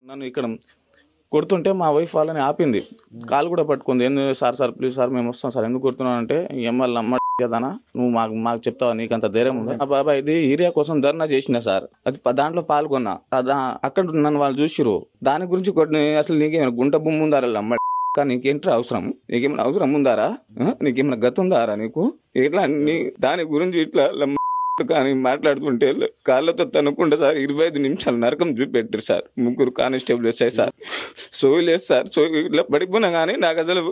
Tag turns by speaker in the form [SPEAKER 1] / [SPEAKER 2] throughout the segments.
[SPEAKER 1] నన్ను ఇక్కడ కొడుతుంటే మా వైఫ్ వాళ్ళని ఆపింది. కాలు కూడా పట్టుకుంది. ఎందుకు సార్ ప్లీజ్ సార్ మేము వస్తాం సార్, ఎందుకు కొడుతున్నావు అంటే, ఎమ్మెల్యే అమ్మ కదనా నువ్వు మాకు చెప్తావా, నీకు అంత ధైర్యం ఉందా? మా బాబాయ్ ఇది ఏరియా కోసం ధర్నా చేసిన సార్, అది దాంట్లో పాల్గొన్నా. అక్కడ నన్ను వాళ్ళు చూసిరు. దాని గురించి కొన్ని అసలు నీకేమైనా గుంట భూమి ఉందారా అమ్మ, నీకేంటి అవసరం, నీకేమైనా అవసరం ఉందారా, నీకేమైనా గతి ఉందారా నీకు, ఇట్లా దాని గురించి ఇట్లా కానీ మాట్లాడుతుంటే కాళ్ళతో తనుకుంటే సార్ 25 నిమిషాలు నరకం చూపెట్టారు సార్. 3 కానిస్టేబుల్ వచ్చాయి సార్. సోయి లేదు సార్, సోయి ఇట్లా పడిపోయినా కానీ నాకు అసలు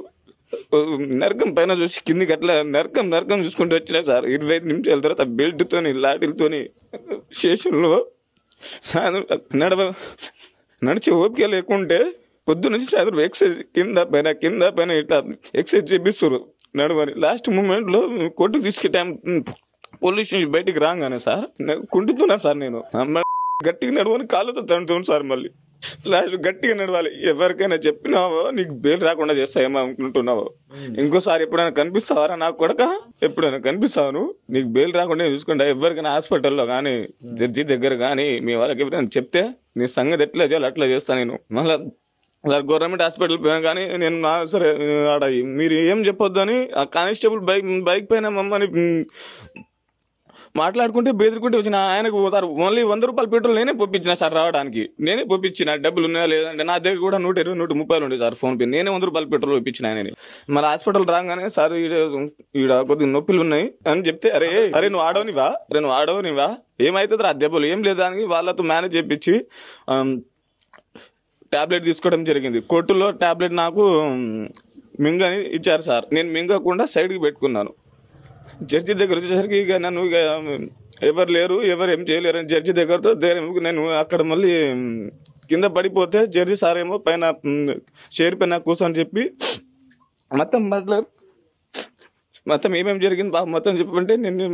[SPEAKER 1] నరకం పైన చూసి కిందికి అట్లా నరకం చూసుకుంటూ వచ్చినా సార్. 25 నిమిషాల తర్వాత బెల్ట్తోని లాఠీలతోని స్టేషన్లో నడిచే ఓపిక లేకుంటే పొద్దు నుంచి సాయంత్రం ఎక్సైజ్ కింద పైన ఇట్లా ఎక్సైజ్ చేపిస్తారు నడవని. లాస్ట్ మూమెంట్లో కొట్టుకు తీసుకే టైం పోలీస్ నుంచి బయటికి రాగానే సార్ కుంటున్నా సార్. నేను గట్టిగా నడవని కాళ్ళతో తంటున్నాను సార్. మళ్ళీ లాస్ట్ గట్టిగా నడవాలి. ఎవరికైనా చెప్పినావో నీకు బెయిల్ రాకుండా చేస్తాయేమో అనుకుంటున్నావో, ఇంకోసారి ఎప్పుడైనా కనిపిస్తావారా నాకు కొడక, ఎప్పుడైనా కనిపిస్తావు నీకు బెయిల్ రాకుండా చూసుకుంటా. ఎవరికైనా హాస్పిటల్లో కానీ జడ్జి దగ్గర కానీ మీ వాళ్ళకి ఎవరైనా చెప్తే నీ సంగతి ఎట్లా చేయాలి అట్లా చేస్తాను నేను. మళ్ళీ గవర్నమెంట్ హాస్పిటల్ పోయినా కానీ నేను సరే ఆడ మీరు ఏం చెప్పొద్దు అని ఆ కానిస్టేబుల్ బైక్ పైన మమ్మల్ని మాట్లాడుకుంటే బెదిరుకుంటే వచ్చిన. ఆయనకు సార్ ఓన్లీ 100 రూపాయలు పెట్రోల్ నేనే పంపించిన సార్, రావడానికి నేనే పంపించిన. డబ్బులు ఉన్నాయా లేదంటే నా దగ్గర కూడా 120, 130 ఉండే సార్ ఫోన్ పే. నేనే 100 రూపాయలు పెట్రోల్ పంపించిన ఆయనని. మళ్ళీ హాస్పిటల్ రాగానే సార్ ఈడ కొద్దిగా నొప్పులు ఉన్నాయి అని చెప్తే, అరే నువ్వు ఆడవనివా ఏమైతుంది ఆ దెబ్బలు ఏం లేదా అని వాళ్ళతో మేనేజ్ చేయించి టాబ్లెట్ తీసుకోవడం జరిగింది. కోర్టులో టాబ్లెట్ నాకు మింగని ఇచ్చారు సార్. నేను మింగకుండా సైడ్కి పెట్టుకున్నాను. జడ్జి దగ్గర వచ్చేసరికి ఇక నన్ను ఇక ఎవరు లేరు, ఎవరు ఏం చేయలేరు అని జడ్జి దగ్గరతో నేను అక్కడ మళ్ళీ కింద పడిపోతే జడ్జి సార్ ఏమో పైన చైర్ పైన కూర్చొని చెప్పి మొత్తం ఏమేమి జరిగింది మొత్తం చెప్పంటే నేను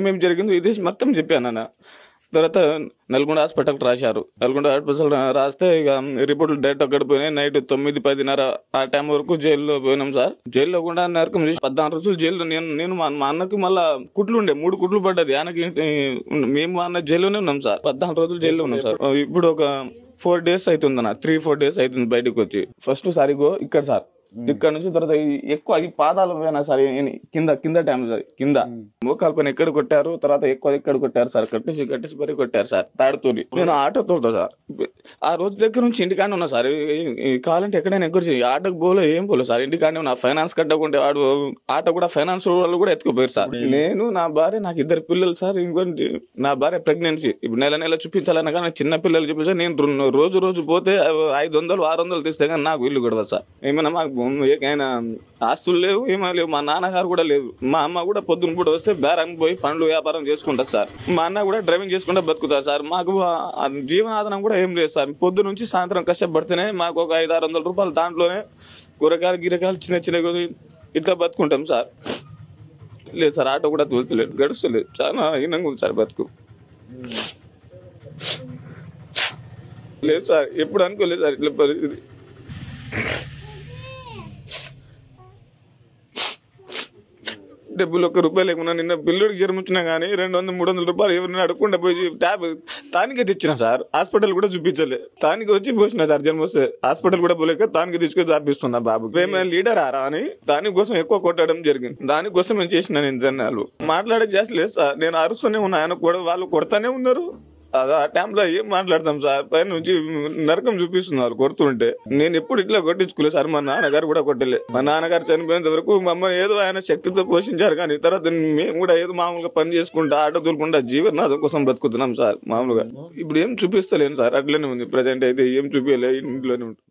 [SPEAKER 1] ఏమేమి జరిగిందో ఇది మొత్తం చెప్పాను అన్న. తర్వాత నల్గొండ హాస్పిటల్కి రాశారు. నల్గొండ హాస్పిటల్ రాస్తే ఇక రిపోర్ట్లు డైరెక్ట్ అక్కడ పోయినాయి. నైట్ 9-10:30 ఆ టైం వరకు జైల్లో పోయినాం సార్. జైల్లో కూడా నరకం చేసి 14 రోజులు జైల్లో నేను మా అన్నకి మళ్ళా కుట్లు ఉండే 3 కుట్లు పడ్డది. ఆయనకి మేము అన్న జైల్లోనే ఉన్నాం సార్. 14 రోజులు జైల్లో ఉన్నాం సార్. ఇప్పుడు ఒక 4 days అవుతుంది అన్న, 3-4 days అవుతుంది బయటకు వచ్చి. ఫస్ట్ సారిగో ఇక్కడ సార్, ఇక్కడ నుంచి తర్వాత ఎక్కువ ఈ పాదాలు పోయినా సార్, కింద టైం సార్, కింద మోకాల పైన ఎక్కడ కొట్టారు, తర్వాత ఎక్కువ ఎక్కడ కొట్టారు సార్, కట్టేసి మరీ కొట్టారు సార్ తాడుతోని. నేను ఆటోతో సార్ ఆ రోజు దగ్గర నుంచి ఇంటికాడే ఉన్నా సార్. కావాలంటే ఎక్కడైనా ఎగ్గొచ్చి ఆటోకి పోలే ఏం పోలే సార్, ఇంటికాడే ఉన్నా. ఫైనాన్స్ కట్టకుంటే వాడు ఆటో కూడా ఫైనాన్స్ వాళ్ళు కూడా ఎత్తుకుపోయారు సార్. నేను నా భార్య, నాకు 2 పిల్లలు సార్. ఇంకోటి నా భార్య ప్రెగ్నెన్సీ. ఇప్పుడు నెల చూపించాలన్నా కానీ చిన్న పిల్లలు చూపించాలి. నేను రోజు పోతే 500-600 తీస్తే కానీ నాకు ఇల్లు గొడవ సార్. ఏమైనా మాకు ఏకైనా ఆస్తులు లేవు, ఏమో లేవు. మా నాన్నగారు కూడా లేదు. మా అమ్మ కూడా పొద్దున కూడా వస్తే బేరానికి పోయి పండ్లు వ్యాపారం చేసుకుంటారు సార్. మా అన్న కూడా డ్రైవింగ్ చేసుకుంటా బతుకుతారు సార్. మాకు జీవనాధారం కూడా ఏం లేదు సార్. పొద్దు నుంచి సాయంత్రం కష్టపడితేనే మాకు ఒక 500-600 రూపాయలు దాంట్లోనే కూరగాయలు చిన్న ఇట్లా బతుకుంటాం సార్. లేదు సార్, ఆటో కూడా తోలుతలేదు, గడుస్తలేదు. చాలా హీనంగా ఉంది సార్ బతుకు. లేదు సార్, ఎప్పుడు అనుకోలేదు సార్ ఇట్లా పరిస్థితి. డబ్బులు 1 రూపాయి లేకున్నా నిన్న పిల్లడికి జన్మించినా కానీ 200-300 రూపాయలు ఎవరిని అడగకుండా పోయి తానికే తెచ్చిన సార్. హాస్పిటల్ కూడా చూపించలే, తానికి వచ్చి పోసిన సార్. జన్మ వస్తే హాస్పిటల్ కూడా పోలేక తానికి తీసుకొని చాపిస్తున్నా బాబు. ఏమైనా లీడర్ ఆరా అని దానికోసం ఎక్కువ కొట్టడం జరిగింది. దానికోసం నేను చేసిన నిందనాలు మాట్లాడే చేస్తలేదు సార్. నేను అరుస్తూనే ఉన్నా, ఆయన కూడా వాళ్ళు కొడతానే ఉన్నారు. ఆ టైంలో ఏం మాట్లాడతాం సార్, పైన నుంచి నరకం చూపిస్తున్నారు కొడుతుంటే. నేను ఎప్పుడు ఇట్లా కొట్టించుకోలేదు సార్. మా నాన్నగారు కూడా కొట్టలే. మా నాన్నగారు చనిపోయేంత వరకు మమ్మల్ని ఏదో ఆయన శక్తితో పోషించారు. కానీ తర్వాత మేము కూడా ఏదో మామూలుగా పని చేసుకుంటా ఆటో తోలుకుంటా జీవనాథం కోసం బతుకుతున్నాం సార్ మామూలుగా. ఇప్పుడు ఏం చూపిస్తలేను సార్, అట్లనే ఉంది. ప్రజెంట్ అయితే ఏం చూపించలే, ఇంట్లోనే ఉంటుంది.